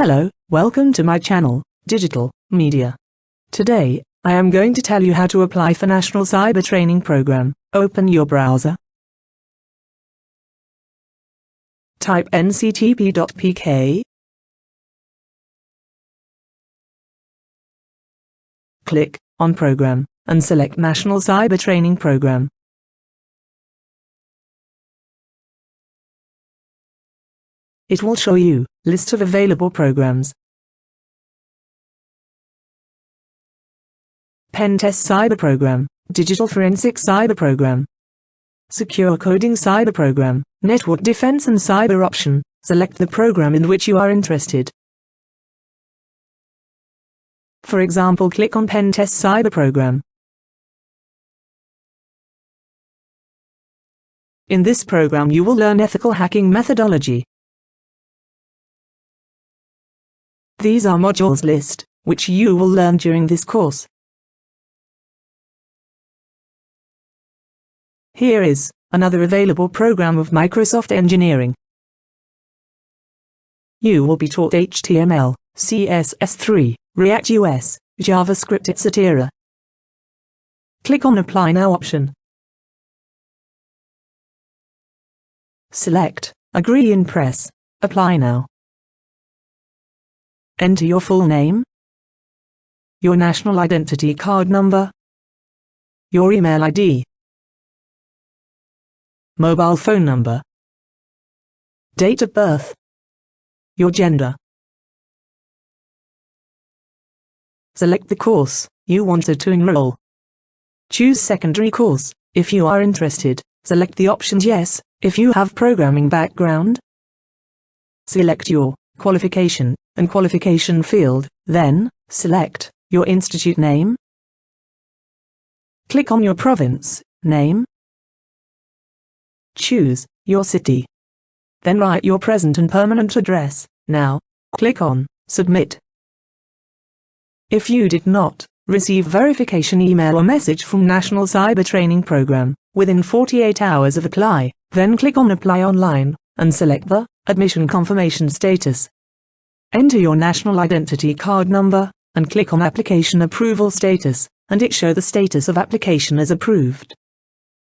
Hello, welcome to my channel, Digital Media. Today, I am going to tell you how to apply for National Cyber Training Program. Open your browser. Type nctp.pk. Click on Program, and select National Cyber Training Program. It will show you list of available programs. Pen Test Cyber Program, Digital Forensics Cyber Program, Secure Coding Cyber Program, Network Defense and Cyber Option. Select the program in which you are interested. For example, click on Pen Test Cyber Program. In this program you will learn ethical hacking methodology. These are modules list, which you will learn during this course. Here is another available program of Microsoft Engineering. You will be taught HTML, CSS3, React US, JavaScript etc. Click on Apply Now option. Select Agree and press Apply Now. Enter your full name, your national identity card number, your email ID, mobile phone number, date of birth, your gender. Select the course you wanted to enroll. Choose secondary course if you are interested. Select the options yes if you have programming background. Select your qualification and qualification field, then select your institute name. Click on your province name. Choose your city. Then write your present and permanent address. Now, click on Submit. If you did not receive verification email or message from National Cyber Training Program within 48 hours of apply, then click on Apply Online and select the Admission Confirmation Status. Enter your national identity card number and click on Application Approval Status, and it show the status of application as approved.